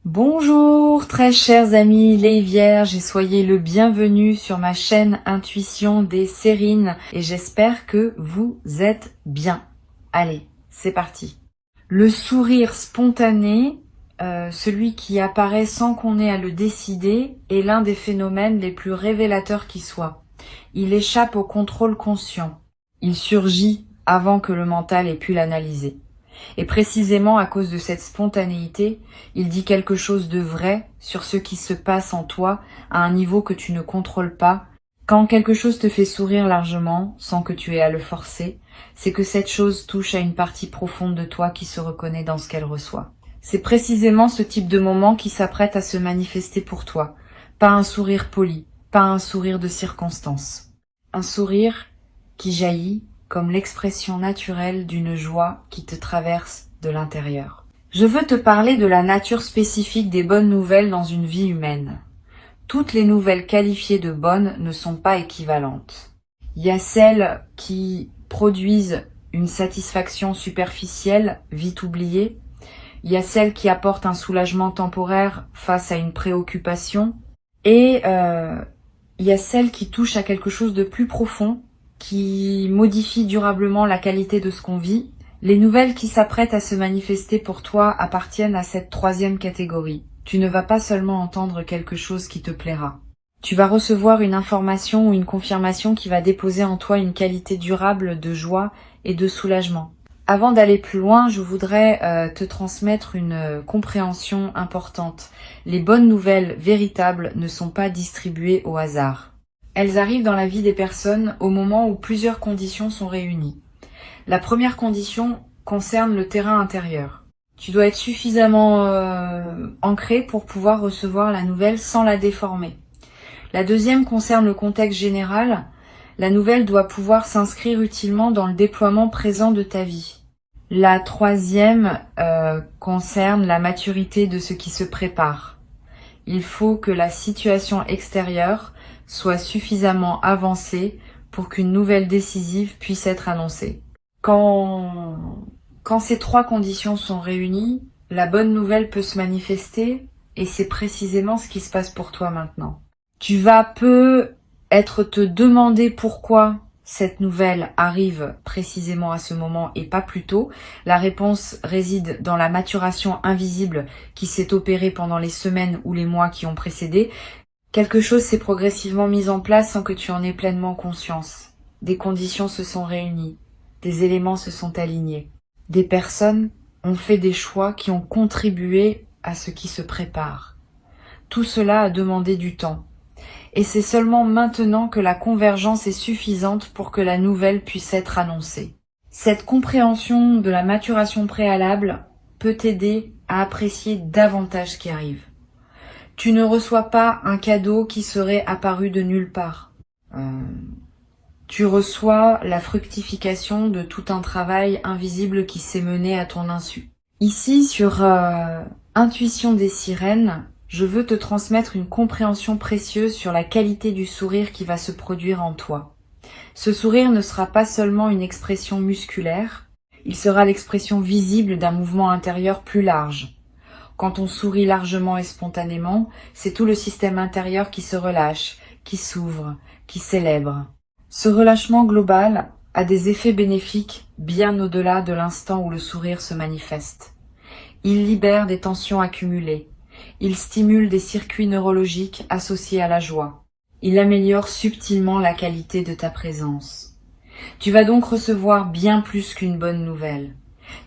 Bonjour très chers amis les vierges et soyez le bienvenu sur ma chaîne Intuition des Sérines et j'espère que vous êtes bien. Allez, c'est parti. Le sourire spontané, celui qui apparaît sans qu'on ait à le décider, est l'un des phénomènes les plus révélateurs qui soient. Il échappe au contrôle conscient. Il surgit avant que le mental ait pu l'analyser. Et précisément à cause de cette spontanéité, il dit quelque chose de vrai sur ce qui se passe en toi à un niveau que tu ne contrôles pas. Quand quelque chose te fait sourire largement, sans que tu aies à le forcer, c'est que cette chose touche à une partie profonde de toi qui se reconnaît dans ce qu'elle reçoit. C'est précisément ce type de moment qui s'apprête à se manifester pour toi. Pas un sourire poli, pas un sourire de circonstance. Un sourire qui jaillit comme l'expression naturelle d'une joie qui te traverse de l'intérieur. Je veux te parler de la nature spécifique des bonnes nouvelles dans une vie humaine. Toutes les nouvelles qualifiées de bonnes ne sont pas équivalentes. Il y a celles qui produisent une satisfaction superficielle, vite oubliée. Il y a celles qui apportent un soulagement temporaire face à une préoccupation. Et il y a celles qui touchent à quelque chose de plus profond, qui modifie durablement la qualité de ce qu'on vit. Les nouvelles qui s'apprêtent à se manifester pour toi appartiennent à cette troisième catégorie. Tu ne vas pas seulement entendre quelque chose qui te plaira. Tu vas recevoir une information ou une confirmation qui va déposer en toi une qualité durable de joie et de soulagement. Avant d'aller plus loin, je voudrais te transmettre une compréhension importante. Les bonnes nouvelles véritables ne sont pas distribuées au hasard. Elles arrivent dans la vie des personnes au moment où plusieurs conditions sont réunies. La première condition concerne le terrain intérieur. Tu dois être suffisamment ancré pour pouvoir recevoir la nouvelle sans la déformer. La deuxième concerne le contexte général. La nouvelle doit pouvoir s'inscrire utilement dans le déploiement présent de ta vie. La troisième concerne la maturité de ce qui se prépare. Il faut que la situation extérieure soit suffisamment avancée pour qu'une nouvelle décisive puisse être annoncée. Quand ces trois conditions sont réunies, la bonne nouvelle peut se manifester et c'est précisément ce qui se passe pour toi maintenant. Tu vas peut-être te demander pourquoi cette nouvelle arrive précisément à ce moment et pas plus tôt. La réponse réside dans la maturation invisible qui s'est opérée pendant les semaines ou les mois qui ont précédé. Quelque chose s'est progressivement mis en place sans que tu en aies pleinement conscience. Des conditions se sont réunies, des éléments se sont alignés. Des personnes ont fait des choix qui ont contribué à ce qui se prépare. Tout cela a demandé du temps. Et c'est seulement maintenant que la convergence est suffisante pour que la nouvelle puisse être annoncée. Cette compréhension de la maturation préalable peut t'aider à apprécier davantage ce qui arrive. Tu ne reçois pas un cadeau qui serait apparu de nulle part. Tu reçois la fructification de tout un travail invisible qui s'est mené à ton insu. Ici, sur Intuition des Sirènes, je veux te transmettre une compréhension précieuse sur la qualité du sourire qui va se produire en toi. Ce sourire ne sera pas seulement une expression musculaire, il sera l'expression visible d'un mouvement intérieur plus large. Quand on sourit largement et spontanément, c'est tout le système intérieur qui se relâche, qui s'ouvre, qui célèbre. Ce relâchement global a des effets bénéfiques bien au-delà de l'instant où le sourire se manifeste. Il libère des tensions accumulées. Il stimule des circuits neurologiques associés à la joie. Il améliore subtilement la qualité de ta présence. Tu vas donc recevoir bien plus qu'une bonne nouvelle.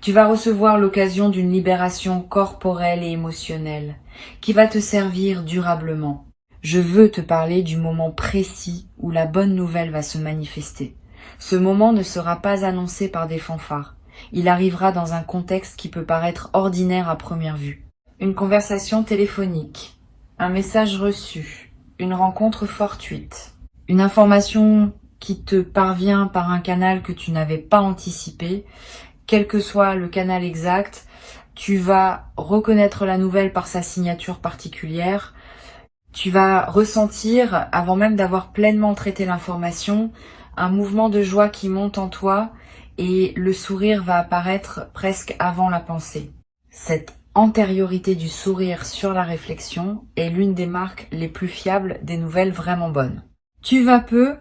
Tu vas recevoir l'occasion d'une libération corporelle et émotionnelle qui va te servir durablement. Je veux te parler du moment précis où la bonne nouvelle va se manifester. Ce moment ne sera pas annoncé par des fanfares. Il arrivera dans un contexte qui peut paraître ordinaire à première vue. Une conversation téléphonique, un message reçu, une rencontre fortuite, une information qui te parvient par un canal que tu n'avais pas anticipé. Quel que soit le canal exact, tu vas reconnaître la nouvelle par sa signature particulière. Tu vas ressentir, avant même d'avoir pleinement traité l'information, un mouvement de joie qui monte en toi et le sourire va apparaître presque avant la pensée. Cette antériorité du sourire sur la réflexion est l'une des marques les plus fiables des nouvelles vraiment bonnes. Tu vas peu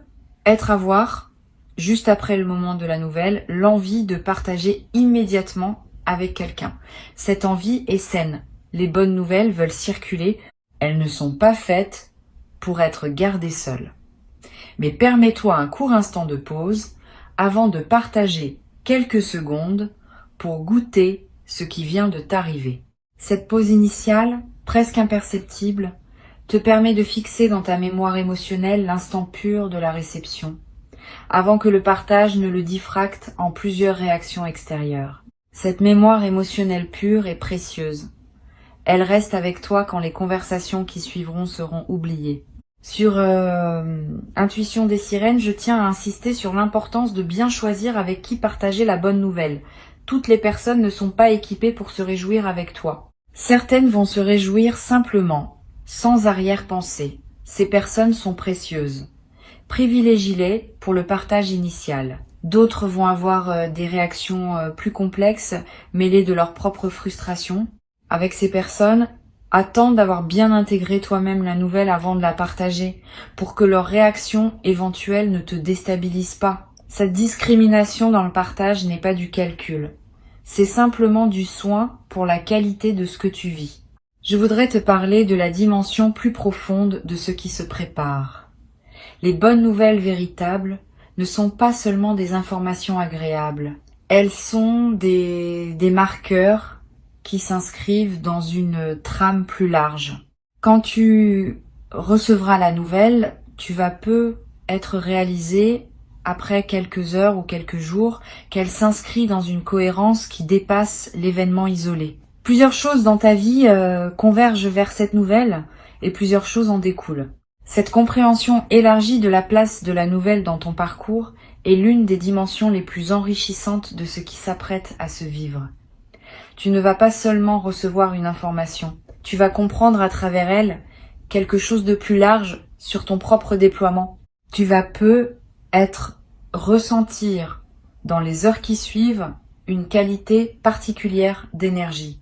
avoir, juste après le moment de la nouvelle, l'envie de partager immédiatement avec quelqu'un. Cette envie est saine. Les bonnes nouvelles veulent circuler. Elles ne sont pas faites pour être gardées seules. Mais permets-toi un court instant de pause avant de partager quelques secondes pour goûter ce qui vient de t'arriver. Cette pause initiale, presque imperceptible, te permet de fixer dans ta mémoire émotionnelle l'instant pur de la réception, avant que le partage ne le diffracte en plusieurs réactions extérieures. Cette mémoire émotionnelle pure est précieuse. Elle reste avec toi quand les conversations qui suivront seront oubliées. Sur Intuition des sirènes, je tiens à insister sur l'importance de bien choisir avec qui partager la bonne nouvelle. Toutes les personnes ne sont pas équipées pour se réjouir avec toi. Certaines vont se réjouir simplement, sans arrière-pensée. Ces personnes sont précieuses. Privilégie-les pour le partage initial. D'autres vont avoir des réactions plus complexes, mêlées de leur propre frustration. Avec ces personnes, attends d'avoir bien intégré toi-même la nouvelle avant de la partager, pour que leur réaction éventuelle ne te déstabilise pas. Cette discrimination dans le partage n'est pas du calcul. C'est simplement du soin pour la qualité de ce que tu vis. Je voudrais te parler de la dimension plus profonde de ce qui se prépare. Les bonnes nouvelles véritables ne sont pas seulement des informations agréables. Elles sont des marqueurs qui s'inscrivent dans une trame plus large. Quand tu recevras la nouvelle, tu vas peu être réalisé après quelques heures ou quelques jours qu'elle s'inscrit dans une cohérence qui dépasse l'événement isolé. Plusieurs choses dans ta vie convergent vers cette nouvelle et plusieurs choses en découlent. Cette compréhension élargie de la place de la nouvelle dans ton parcours est l'une des dimensions les plus enrichissantes de ce qui s'apprête à se vivre. Tu ne vas pas seulement recevoir une information, tu vas comprendre à travers elle quelque chose de plus large sur ton propre déploiement. Tu vas ressentir dans les heures qui suivent une qualité particulière d'énergie,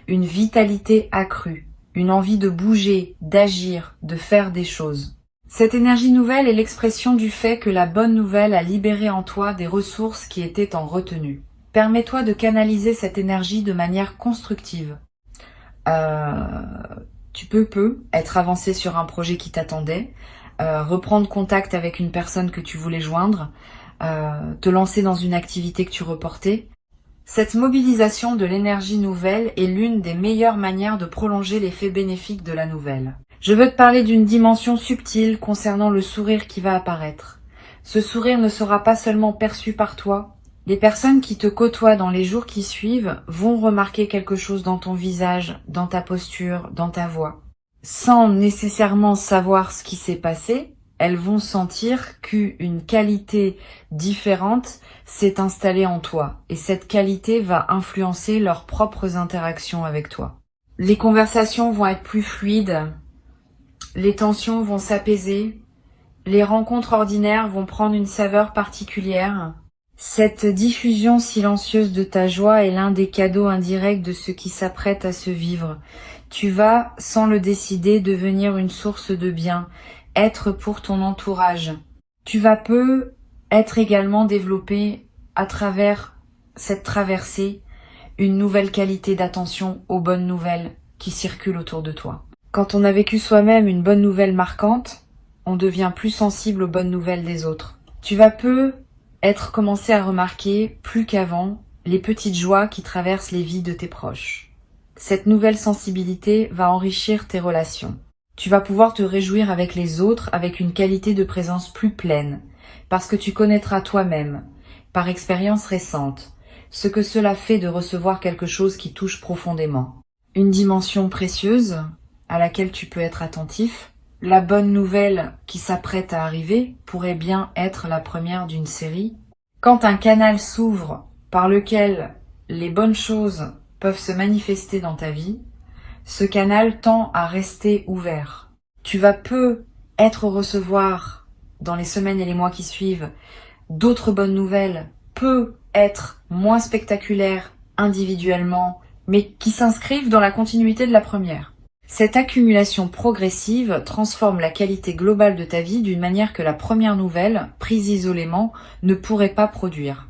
une vitalité accrue, une envie de bouger, d'agir, de faire des choses. Cette énergie nouvelle est l'expression du fait que la bonne nouvelle a libéré en toi des ressources qui étaient en retenue. Permets-toi de canaliser cette énergie de manière constructive. Tu peux être avancé sur un projet qui t'attendait, reprendre contact avec une personne que tu voulais joindre, te lancer dans une activité que tu reportais. Cette mobilisation de l'énergie nouvelle est l'une des meilleures manières de prolonger l'effet bénéfique de la nouvelle. Je veux te parler d'une dimension subtile concernant le sourire qui va apparaître. Ce sourire ne sera pas seulement perçu par toi. Les personnes qui te côtoient dans les jours qui suivent vont remarquer quelque chose dans ton visage, dans ta posture, dans ta voix. Sans nécessairement savoir ce qui s'est passé, elles vont sentir qu'une qualité différente s'est installée en toi et cette qualité va influencer leurs propres interactions avec toi. Les conversations vont être plus fluides, les tensions vont s'apaiser, les rencontres ordinaires vont prendre une saveur particulière. Cette diffusion silencieuse de ta joie est l'un des cadeaux indirects de ce qui s'apprête à se vivre. Tu vas, sans le décider, devenir une source de bien, être pour ton entourage. Tu vas peu être également développé à travers cette traversée une nouvelle qualité d'attention aux bonnes nouvelles qui circulent autour de toi. Quand on a vécu soi-même une bonne nouvelle marquante, on devient plus sensible aux bonnes nouvelles des autres. Tu vas peu être commencé à remarquer, plus qu'avant, les petites joies qui traversent les vies de tes proches. Cette nouvelle sensibilité va enrichir tes relations. Tu vas pouvoir te réjouir avec les autres avec une qualité de présence plus pleine, parce que tu connaîtras toi-même, par expérience récente, ce que cela fait de recevoir quelque chose qui touche profondément. Une dimension précieuse à laquelle tu peux être attentif. La bonne nouvelle qui s'apprête à arriver pourrait bien être la première d'une série. Quand un canal s'ouvre par lequel les bonnes choses peuvent se manifester dans ta vie, ce canal tend à rester ouvert. Tu vas peu recevoir dans les semaines et les mois qui suivent d'autres bonnes nouvelles, peut être moins spectaculaires individuellement mais qui s'inscrivent dans la continuité de la première. Cette accumulation progressive transforme la qualité globale de ta vie d'une manière que la première nouvelle, prise isolément, ne pourrait pas produire.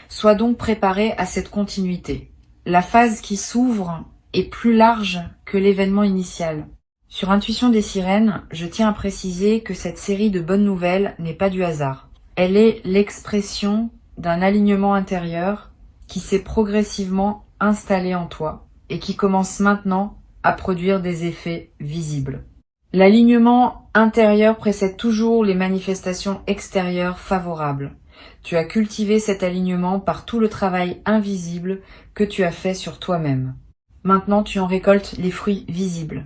Sois donc préparé à cette continuité. La phase qui s'ouvre est plus large que l'événement initial. Sur Intuition des sirènes, je tiens à préciser que cette série de bonnes nouvelles n'est pas du hasard. Elle est l'expression d'un alignement intérieur qui s'est progressivement installé en toi et qui commence maintenant à produire des effets visibles. L'alignement intérieur précède toujours les manifestations extérieures favorables. Tu as cultivé cet alignement par tout le travail invisible que tu as fait sur toi-même. Maintenant, tu en récoltes les fruits visibles.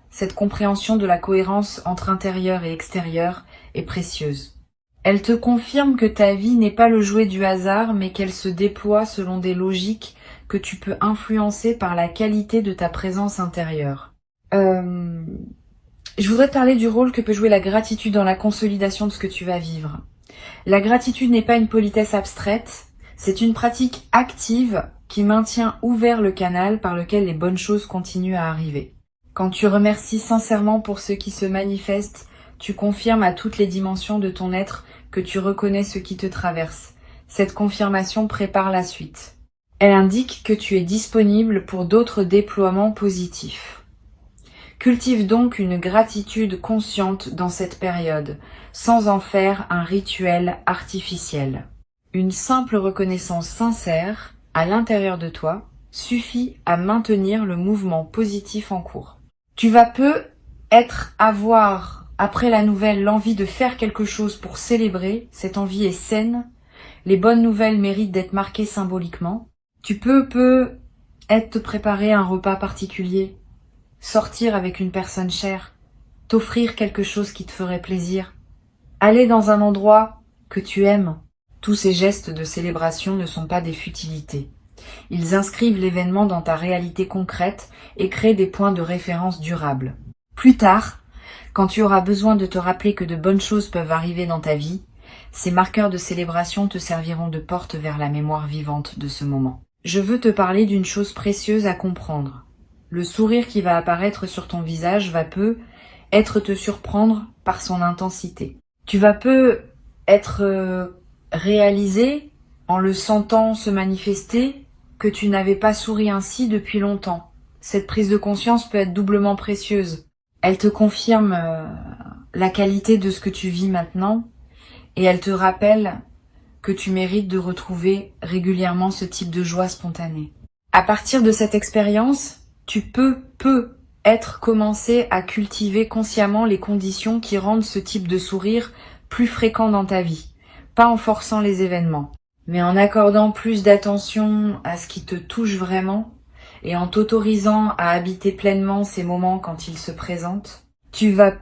Cette compréhension de la cohérence entre intérieur et extérieur est précieuse. Elle te confirme que ta vie n'est pas le jouet du hasard, mais qu'elle se déploie selon des logiques que tu peux influencer par la qualité de ta présence intérieure. Je voudrais te parler du rôle que peut jouer la gratitude dans la consolidation de ce que tu vas vivre. La gratitude n'est pas une politesse abstraite, c'est une pratique active qui maintient ouvert le canal par lequel les bonnes choses continuent à arriver. Quand tu remercies sincèrement pour ce qui se manifeste, tu confirmes à toutes les dimensions de ton être que tu reconnais ce qui te traverse. Cette confirmation prépare la suite. Elle indique que tu es disponible pour d'autres déploiements positifs. Cultive donc une gratitude consciente dans cette période, sans en faire un rituel artificiel. Une simple reconnaissance sincère, à l'intérieur de toi, suffit à maintenir le mouvement positif en cours. Tu vas avoir, après la nouvelle, l'envie de faire quelque chose pour célébrer. Cette envie est saine. Les bonnes nouvelles méritent d'être marquées symboliquement. Tu peux te préparer un repas particulier, sortir avec une personne chère, t'offrir quelque chose qui te ferait plaisir, aller dans un endroit que tu aimes. Tous ces gestes de célébration ne sont pas des futilités. Ils inscrivent l'événement dans ta réalité concrète et créent des points de référence durables. Plus tard, quand tu auras besoin de te rappeler que de bonnes choses peuvent arriver dans ta vie, ces marqueurs de célébration te serviront de porte vers la mémoire vivante de ce moment. Je veux te parler d'une chose précieuse à comprendre. Le sourire qui va apparaître sur ton visage va te surprendre par son intensité. Tu vas être réalisé en le sentant se manifester que tu n'avais pas souri ainsi depuis longtemps. Cette prise de conscience peut être doublement précieuse. Elle te confirme la qualité de ce que tu vis maintenant et elle te rappelle que tu mérites de retrouver régulièrement ce type de joie spontanée. À partir de cette expérience, tu peux commencer à cultiver consciemment les conditions qui rendent ce type de sourire plus fréquent dans ta vie. Pas en forçant les événements, mais en accordant plus d'attention à ce qui te touche vraiment et en t'autorisant à habiter pleinement ces moments quand ils se présentent. Tu vas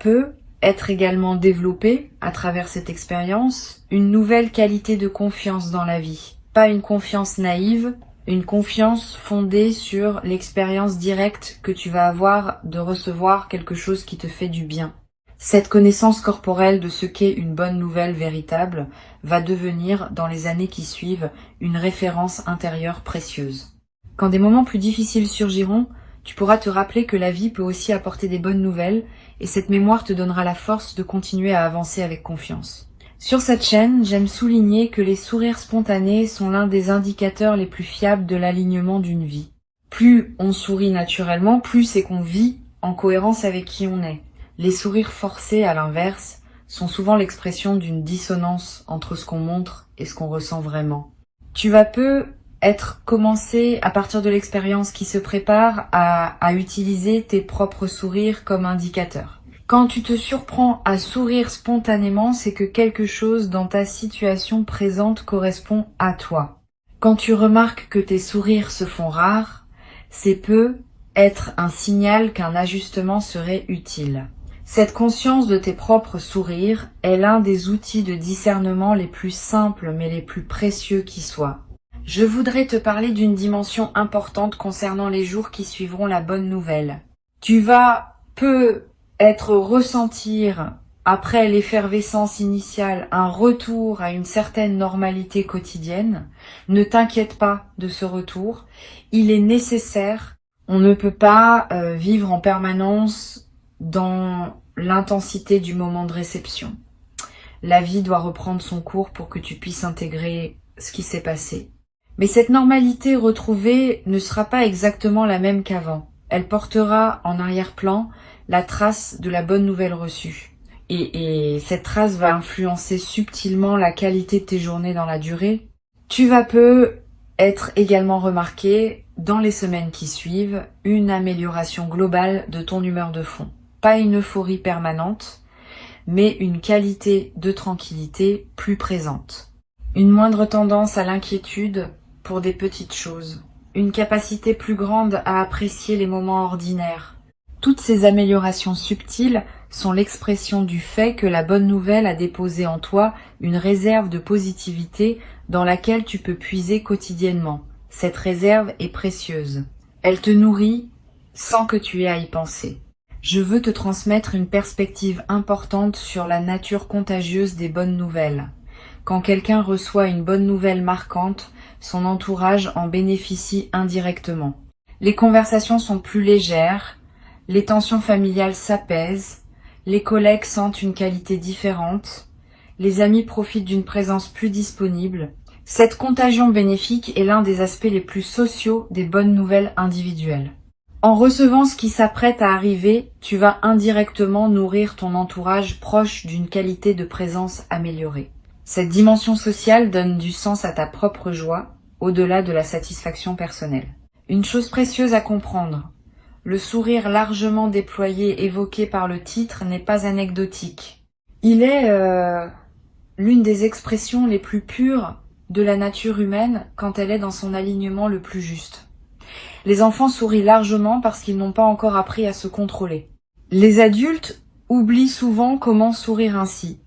être également développé, à travers cette expérience, une nouvelle qualité de confiance dans la vie. Pas une confiance naïve, une confiance fondée sur l'expérience directe que tu vas avoir de recevoir quelque chose qui te fait du bien. Cette connaissance corporelle de ce qu'est une bonne nouvelle véritable va devenir, dans les années qui suivent, une référence intérieure précieuse. Quand des moments plus difficiles surgiront, tu pourras te rappeler que la vie peut aussi apporter des bonnes nouvelles et cette mémoire te donnera la force de continuer à avancer avec confiance. Sur cette chaîne, j'aime souligner que les sourires spontanés sont l'un des indicateurs les plus fiables de l'alignement d'une vie. Plus on sourit naturellement, plus c'est qu'on vit en cohérence avec qui on est. Les sourires forcés, à l'inverse, sont souvent l'expression d'une dissonance entre ce qu'on montre et ce qu'on ressent vraiment. Tu vas commencer, à partir de l'expérience qui se prépare, à utiliser tes propres sourires comme indicateur. Quand tu te surprends à sourire spontanément, c'est que quelque chose dans ta situation présente correspond à toi. Quand tu remarques que tes sourires se font rares, c'est peut-être un signal qu'un ajustement serait utile. Cette conscience de tes propres sourires est l'un des outils de discernement les plus simples mais les plus précieux qui soient. Je voudrais te parler d'une dimension importante concernant les jours qui suivront la bonne nouvelle. Tu vas ressentir, après l'effervescence initiale, un retour à une certaine normalité quotidienne. Ne t'inquiète pas de ce retour. Il est nécessaire. On ne peut pas vivre en permanence dans l'intensité du moment de réception. La vie doit reprendre son cours pour que tu puisses intégrer ce qui s'est passé. Mais cette normalité retrouvée ne sera pas exactement la même qu'avant. Elle portera en arrière-plan la trace de la bonne nouvelle reçue. Et cette trace va influencer subtilement la qualité de tes journées dans la durée. Tu vas peu être également remarqué, dans les semaines qui suivent, une amélioration globale de ton humeur de fond. Pas une euphorie permanente, mais une qualité de tranquillité plus présente. Une moindre tendance à l'inquiétude pour des petites choses. Une capacité plus grande à apprécier les moments ordinaires. Toutes ces améliorations subtiles sont l'expression du fait que la bonne nouvelle a déposé en toi une réserve de positivité dans laquelle tu peux puiser quotidiennement. Cette réserve est précieuse. Elle te nourrit sans que tu aies à y penser. Je veux te transmettre une perspective importante sur la nature contagieuse des bonnes nouvelles. Quand quelqu'un reçoit une bonne nouvelle marquante, son entourage en bénéficie indirectement. Les conversations sont plus légères, les tensions familiales s'apaisent, les collègues sentent une qualité différente, les amis profitent d'une présence plus disponible. Cette contagion bénéfique est l'un des aspects les plus sociaux des bonnes nouvelles individuelles. En recevant ce qui s'apprête à arriver, tu vas indirectement nourrir ton entourage proche d'une qualité de présence améliorée. Cette dimension sociale donne du sens à ta propre joie, au-delà de la satisfaction personnelle. Une chose précieuse à comprendre, le sourire largement déployé évoqué par le titre n'est pas anecdotique. Il est l'une des expressions les plus pures de la nature humaine quand elle est dans son alignement le plus juste. Les enfants sourient largement parce qu'ils n'ont pas encore appris à se contrôler. Les adultes oublient souvent comment sourire ainsi.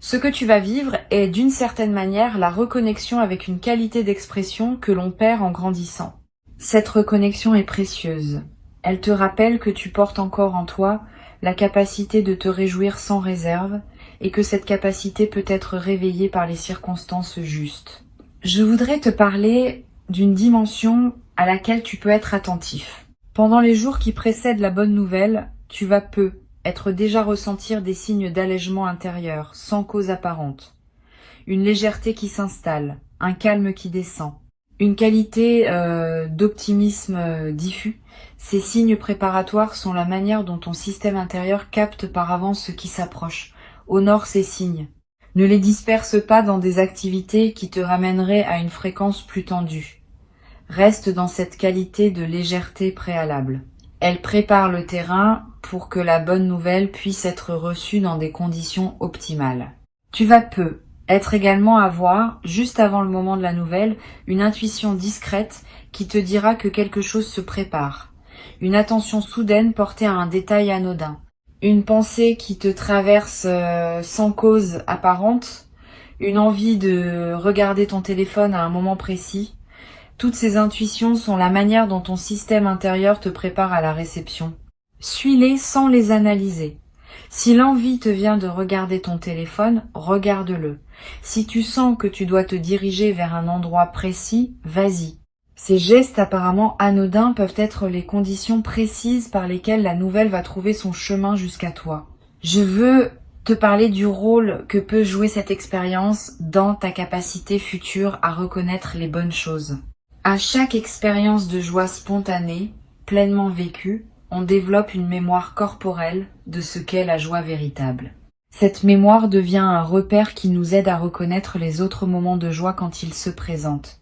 Ce que tu vas vivre est d'une certaine manière la reconnexion avec une qualité d'expression que l'on perd en grandissant. Cette reconnexion est précieuse. Elle te rappelle que tu portes encore en toi la capacité de te réjouir sans réserve et que cette capacité peut être réveillée par les circonstances justes. Je voudrais te parler d'une dimension à laquelle tu peux être attentif. Pendant les jours qui précèdent la bonne nouvelle, tu vas être déjà ressentir des signes d'allègement intérieur, sans cause apparente. Une légèreté qui s'installe, un calme qui descend, une qualité d'optimisme diffus. Ces signes préparatoires sont la manière dont ton système intérieur capte par avance ce qui s'approche, honore ces signes. Ne les disperse pas dans des activités qui te ramèneraient à une fréquence plus tendue. Reste dans cette qualité de légèreté préalable. Elle prépare le terrain pour que la bonne nouvelle puisse être reçue dans des conditions optimales. Tu vas être également avoir, juste avant le moment de la nouvelle, une intuition discrète qui te dira que quelque chose se prépare. Une attention soudaine portée à un détail anodin. Une pensée qui te traverse sans cause apparente. Une envie de regarder ton téléphone à un moment précis. Toutes ces intuitions sont la manière dont ton système intérieur te prépare à la réception. Suis-les sans les analyser. Si l'envie te vient de regarder ton téléphone, regarde-le. Si tu sens que tu dois te diriger vers un endroit précis, vas-y. Ces gestes apparemment anodins peuvent être les conditions précises par lesquelles la nouvelle va trouver son chemin jusqu'à toi. Je veux te parler du rôle que peut jouer cette expérience dans ta capacité future à reconnaître les bonnes choses. À chaque expérience de joie spontanée, pleinement vécue, on développe une mémoire corporelle de ce qu'est la joie véritable. Cette mémoire devient un repère qui nous aide à reconnaître les autres moments de joie quand ils se présentent.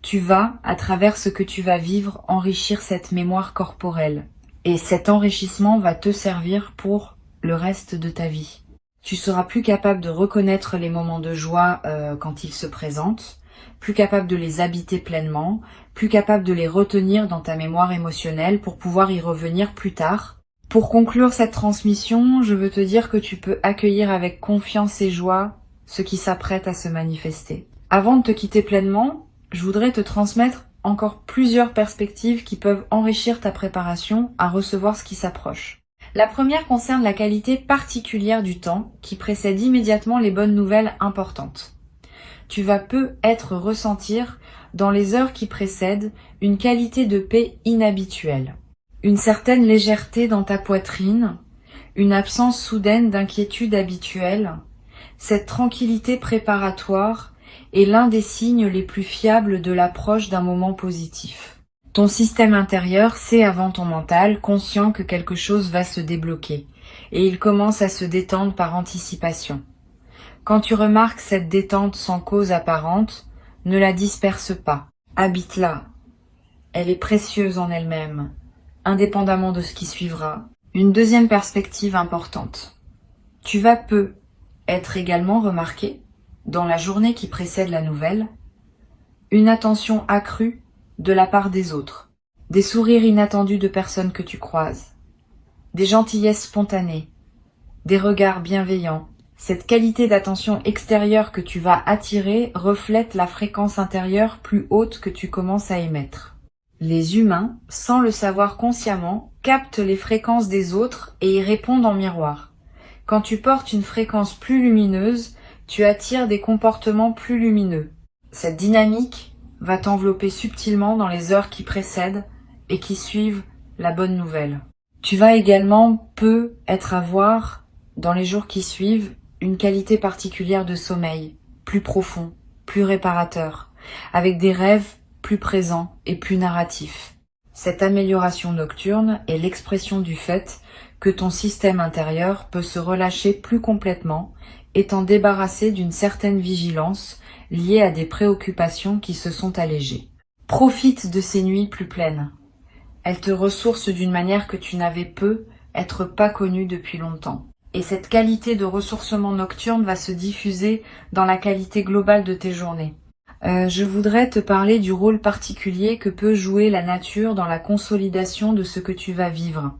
Tu vas, à travers ce que tu vas vivre, enrichir cette mémoire corporelle. Et cet enrichissement va te servir pour le reste de ta vie. Tu seras plus capable de reconnaître les moments de joie quand ils se présentent, plus capable de les habiter pleinement, plus capable de les retenir dans ta mémoire émotionnelle pour pouvoir y revenir plus tard. Pour conclure cette transmission, je veux te dire que tu peux accueillir avec confiance et joie ce qui s'apprête à se manifester. Avant de te quitter pleinement, je voudrais te transmettre encore plusieurs perspectives qui peuvent enrichir ta préparation à recevoir ce qui s'approche. La première concerne la qualité particulière du temps qui précède immédiatement les bonnes nouvelles importantes. Tu vas être ressentir dans les heures qui précèdent, une qualité de paix inhabituelle. Une certaine légèreté dans ta poitrine, une absence soudaine d'inquiétude habituelle. Cette tranquillité préparatoire est l'un des signes les plus fiables de l'approche d'un moment positif. Ton système intérieur sait avant ton mental, conscient que quelque chose va se débloquer, et il commence à se détendre par anticipation. Quand tu remarques cette détente sans cause apparente, ne la disperse pas. Habite-la. Elle est précieuse en elle-même, indépendamment de ce qui suivra. Une deuxième perspective importante. Tu vas peu être également remarqué, dans la journée qui précède la nouvelle, une attention accrue de la part des autres, des sourires inattendus de personnes que tu croises, des gentillesses spontanées, des regards bienveillants. Cette qualité d'attention extérieure que tu vas attirer reflète la fréquence intérieure plus haute que tu commences à émettre. Les humains, sans le savoir consciemment, captent les fréquences des autres et y répondent en miroir. Quand tu portes une fréquence plus lumineuse, tu attires des comportements plus lumineux. Cette dynamique va t'envelopper subtilement dans les heures qui précèdent et qui suivent la bonne nouvelle. Tu vas également peu être à voir, dans les jours qui suivent, une qualité particulière de sommeil, plus profond, plus réparateur, avec des rêves plus présents et plus narratifs. Cette amélioration nocturne est l'expression du fait que ton système intérieur peut se relâcher plus complètement, étant débarrassé d'une certaine vigilance liée à des préoccupations qui se sont allégées. Profite de ces nuits plus pleines. Elles te ressourcent d'une manière que tu n'avais être pas connue depuis longtemps. Et cette qualité de ressourcement nocturne va se diffuser dans la qualité globale de tes journées. Je voudrais te parler du rôle particulier que peut jouer la nature dans la consolidation de ce que tu vas vivre.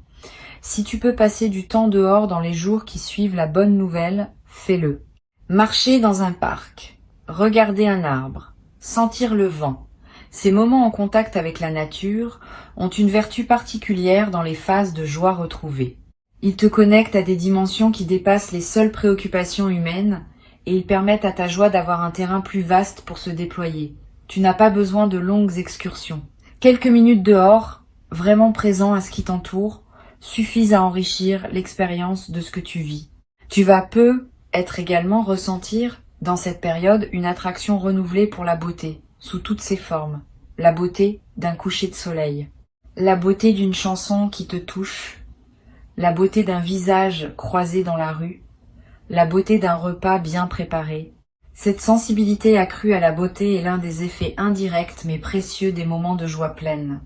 Si tu peux passer du temps dehors dans les jours qui suivent la bonne nouvelle, fais-le. Marcher dans un parc, regarder un arbre, sentir le vent. Ces moments en contact avec la nature ont une vertu particulière dans les phases de joie retrouvée. Ils te connectent à des dimensions qui dépassent les seules préoccupations humaines et ils permettent à ta joie d'avoir un terrain plus vaste pour se déployer. Tu n'as pas besoin de longues excursions. Quelques minutes dehors, vraiment présent à ce qui t'entoure, suffisent à enrichir l'expérience de ce que tu vis. Tu vas peu être également ressentir, dans cette période, une attraction renouvelée pour la beauté, sous toutes ses formes. La beauté d'un coucher de soleil. La beauté d'une chanson qui te touche. La beauté d'un visage croisé dans la rue. La beauté d'un repas bien préparé. Cette sensibilité accrue à la beauté est l'un des effets indirects mais précieux des moments de joie pleine.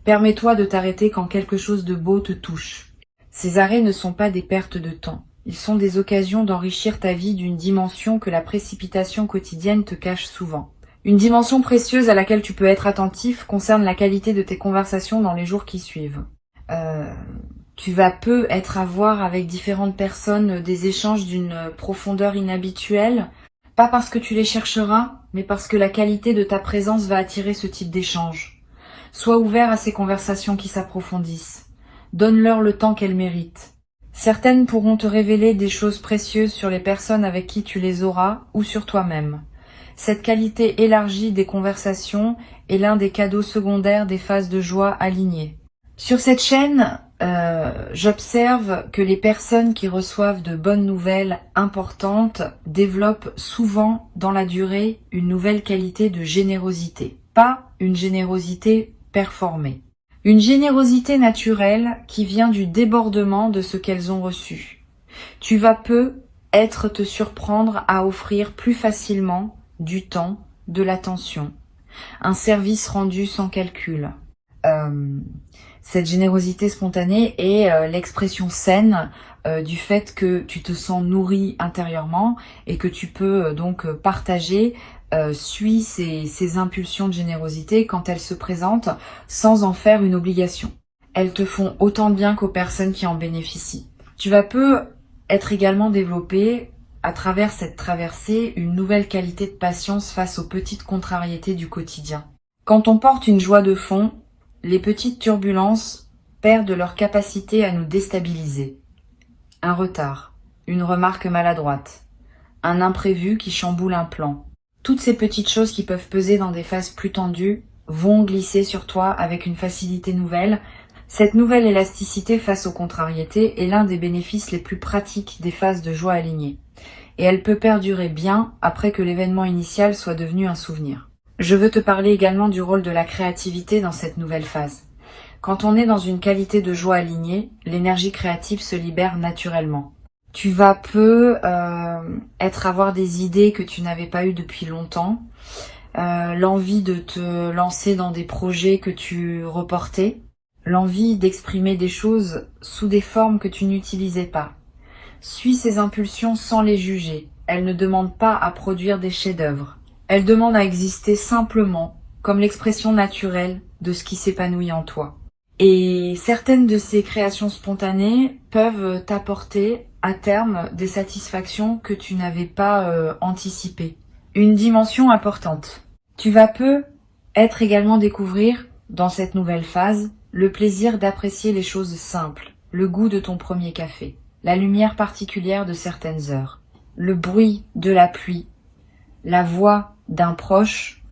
Permets-toi de t'arrêter quand quelque chose de beau te touche. Ces arrêts ne sont pas des pertes de temps. Ils sont des occasions d'enrichir ta vie d'une dimension que la précipitation quotidienne te cache souvent. Une dimension précieuse à laquelle tu peux être attentif concerne la qualité de tes conversations dans les jours qui suivent. Tu vas peu être à voir avec différentes personnes des échanges d'une profondeur inhabituelle, pas parce que tu les chercheras, mais parce que la qualité de ta présence va attirer ce type d'échange. Sois ouvert à ces conversations qui s'approfondissent. Donne-leur le temps qu'elles méritent. Certaines pourront te révéler des choses précieuses sur les personnes avec qui tu les auras ou sur toi-même. Cette qualité élargie des conversations est l'un des cadeaux secondaires des phases de joie alignées. Sur cette chaîne, j'observe que les personnes qui reçoivent de bonnes nouvelles importantes développent souvent dans la durée une nouvelle qualité de générosité. Pas une générosité performée. Une générosité naturelle qui vient du débordement de ce qu'elles ont reçu. Tu vas peu te surprendre à offrir plus facilement du temps, de l'attention, un service rendu sans calcul. Cette générosité spontanée est l'expression saine du fait que tu te sens nourri intérieurement et que tu peux donc partager, suis ces impulsions de générosité quand elles se présentent sans en faire une obligation. Elles te font autant de bien qu'aux personnes qui en bénéficient. Tu vas peu être également développé à travers cette traversée une nouvelle qualité de patience face aux petites contrariétés du quotidien. Quand on porte une joie de fond, les petites turbulences perdent leur capacité à nous déstabiliser. Un retard, une remarque maladroite, un imprévu qui chamboule un plan. Toutes ces petites choses qui peuvent peser dans des phases plus tendues vont glisser sur toi avec une facilité nouvelle. Cette nouvelle élasticité face aux contrariétés est l'un des bénéfices les plus pratiques des phases de joie alignées. Et elle peut perdurer bien après que l'événement initial soit devenu un souvenir. Je veux te parler également du rôle de la créativité dans cette nouvelle phase. Quand on est dans une qualité de joie alignée, l'énergie créative se libère naturellement. Tu vas avoir des idées que tu n'avais pas eues depuis longtemps, l'envie de te lancer dans des projets que tu reportais, l'envie d'exprimer des choses sous des formes que tu n'utilisais pas. Suis ces impulsions sans les juger. Elles ne demandent pas à produire des chefs-d'œuvre. Elles demandent à exister simplement, comme l'expression naturelle de ce qui s'épanouit en toi. Et certaines de ces créations spontanées peuvent t'apporter à terme des satisfactions que tu n'avais pas anticipées. Une dimension importante. Tu vas être également découvrir, dans cette nouvelle phase, le plaisir d'apprécier les choses simples, le goût de ton premier café, la lumière particulière de certaines heures, le bruit de la pluie, la voix d'un proche,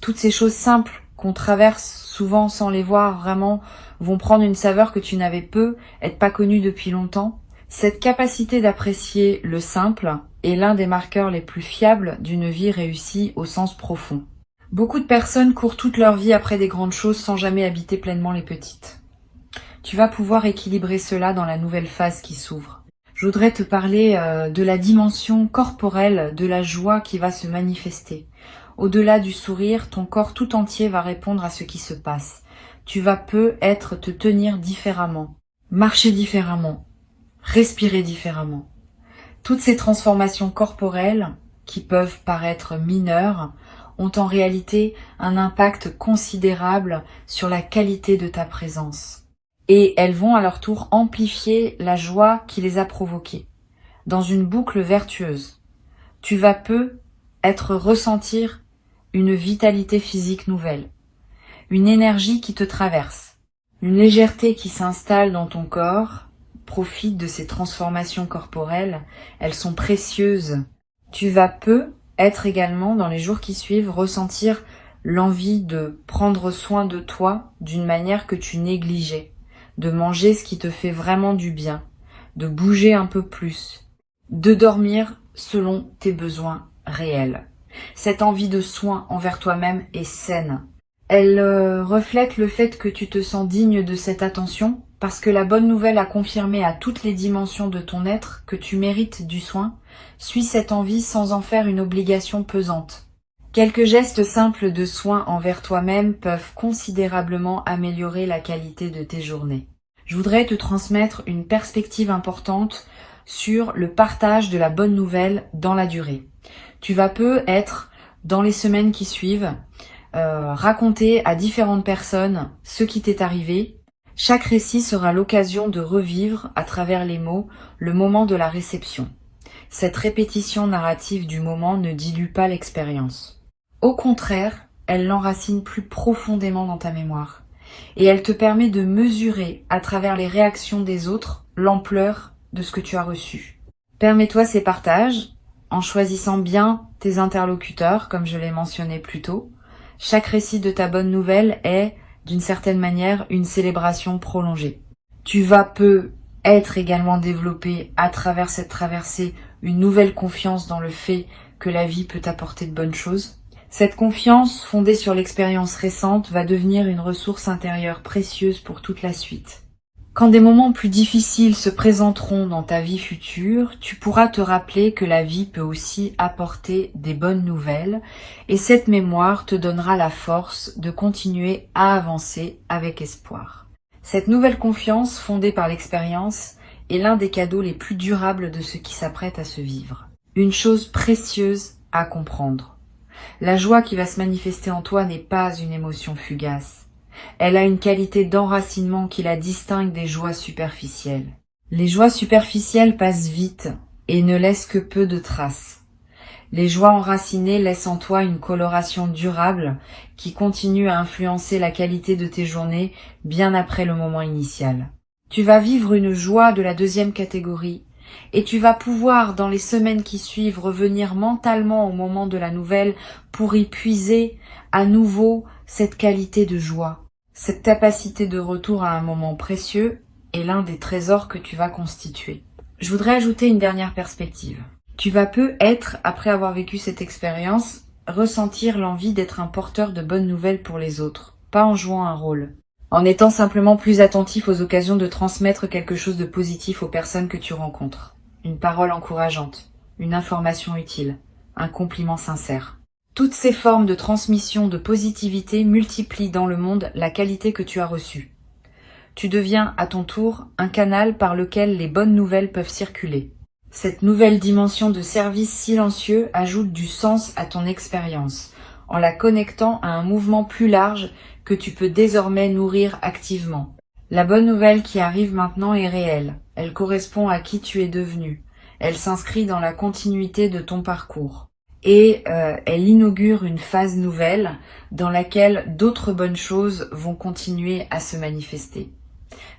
toutes ces choses simples qu'on traverse souvent sans les voir vraiment vont prendre une saveur que tu n'avais pas connue depuis longtemps. Cette capacité d'apprécier le simple est l'un des marqueurs les plus fiables d'une vie réussie au sens profond. Beaucoup de personnes courent toute leur vie après des grandes choses sans jamais habiter pleinement les petites. Tu vas pouvoir équilibrer cela dans la nouvelle phase qui s'ouvre. Je voudrais te parler de la dimension corporelle de la joie qui va se manifester. Au-delà du sourire, ton corps tout entier va répondre à ce qui se passe. Tu vas te tenir différemment, marcher différemment, respirer différemment. Toutes ces transformations corporelles, qui peuvent paraître mineures, ont en réalité un impact considérable sur la qualité de ta présence. Et elles vont à leur tour amplifier la joie qui les a provoquées. Dans une boucle vertueuse, tu vas ressentir une vitalité physique nouvelle, une énergie qui te traverse, une légèreté qui s'installe dans ton corps. Profite de ces transformations corporelles, elles sont précieuses. Tu vas être également, dans les jours qui suivent, ressentir l'envie de prendre soin de toi d'une manière que tu négligeais, de manger ce qui te fait vraiment du bien, de bouger un peu plus, de dormir selon tes besoins réels. Cette envie de soin envers toi-même est saine. Elle reflète le fait que tu te sens digne de cette attention, parce que la bonne nouvelle a confirmé à toutes les dimensions de ton être que tu mérites du soin. Suis cette envie sans en faire une obligation pesante. Quelques gestes simples de soin envers toi-même peuvent considérablement améliorer la qualité de tes journées. Je voudrais te transmettre une perspective importante sur le partage de la bonne nouvelle dans la durée. Tu vas être, dans les semaines qui suivent, raconter à différentes personnes ce qui t'est arrivé. Chaque récit sera l'occasion de revivre, à travers les mots, le moment de la réception. Cette répétition narrative du moment ne dilue pas l'expérience. Au contraire, elle l'enracine plus profondément dans ta mémoire. Et elle te permet de mesurer, à travers les réactions des autres, l'ampleur de ce que tu as reçu. Permets-toi ces partages, en choisissant bien tes interlocuteurs, comme je l'ai mentionné plus tôt. Chaque récit de ta bonne nouvelle est, d'une certaine manière, une célébration prolongée. Tu vas être également développé à travers cette traversée une nouvelle confiance dans le fait que la vie peut t'apporter de bonnes choses. Cette confiance, fondée sur l'expérience récente, va devenir une ressource intérieure précieuse pour toute la suite. Quand des moments plus difficiles se présenteront dans ta vie future, tu pourras te rappeler que la vie peut aussi apporter des bonnes nouvelles et cette mémoire te donnera la force de continuer à avancer avec espoir. Cette nouvelle confiance fondée par l'expérience est l'un des cadeaux les plus durables de ce qui s'apprête à se vivre. Une chose précieuse à comprendre. La joie qui va se manifester en toi n'est pas une émotion fugace. Elle a une qualité d'enracinement qui la distingue des joies superficielles. Les joies superficielles passent vite et ne laissent que peu de traces. Les joies enracinées laissent en toi une coloration durable qui continue à influencer la qualité de tes journées bien après le moment initial. Tu vas vivre une joie de la deuxième catégorie Et tu vas pouvoir, dans les semaines qui suivent, revenir mentalement au moment de la nouvelle pour y puiser à nouveau cette qualité de joie. Cette capacité de retour à un moment précieux est l'un des trésors que tu vas constituer. Je voudrais ajouter une dernière perspective. Tu vas peut-être, après avoir vécu cette expérience, ressentir l'envie d'être un porteur de bonnes nouvelles pour les autres, pas en jouant un rôle. En étant simplement plus attentif aux occasions de transmettre quelque chose de positif aux personnes que tu rencontres. Une parole encourageante, une information utile, un compliment sincère. Toutes ces formes de transmission de positivité multiplient dans le monde la qualité que tu as reçue. Tu deviens, à ton tour, un canal par lequel les bonnes nouvelles peuvent circuler. Cette nouvelle dimension de service silencieux ajoute du sens à ton expérience, en la connectant à un mouvement plus large que tu peux désormais nourrir activement. La bonne nouvelle qui arrive maintenant est réelle. Elle correspond à qui tu es devenu. Elle s'inscrit dans la continuité de ton parcours. Et elle inaugure une phase nouvelle dans laquelle d'autres bonnes choses vont continuer à se manifester.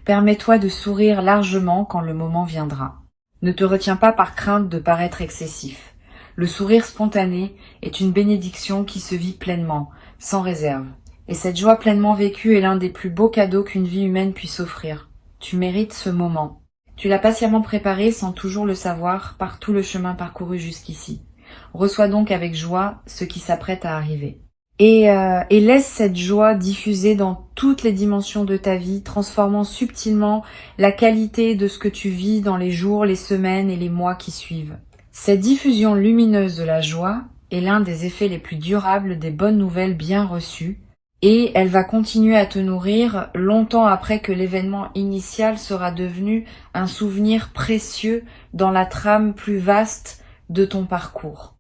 Permets-toi de sourire largement quand le moment viendra. Ne te retiens pas par crainte de paraître excessif. Le sourire spontané est une bénédiction qui se vit pleinement, sans réserve. Et cette joie pleinement vécue est l'un des plus beaux cadeaux qu'une vie humaine puisse offrir. Tu mérites ce moment. Tu l'as patiemment préparé sans toujours le savoir par tout le chemin parcouru jusqu'ici. Reçois donc avec joie ce qui s'apprête à arriver. Et laisse cette joie diffuser dans toutes les dimensions de ta vie, transformant subtilement la qualité de ce que tu vis dans les jours, les semaines et les mois qui suivent. Cette diffusion lumineuse de la joie est l'un des effets les plus durables des bonnes nouvelles bien reçues, et elle va continuer à te nourrir longtemps après que l'événement initial sera devenu un souvenir précieux dans la trame plus vaste de ton parcours.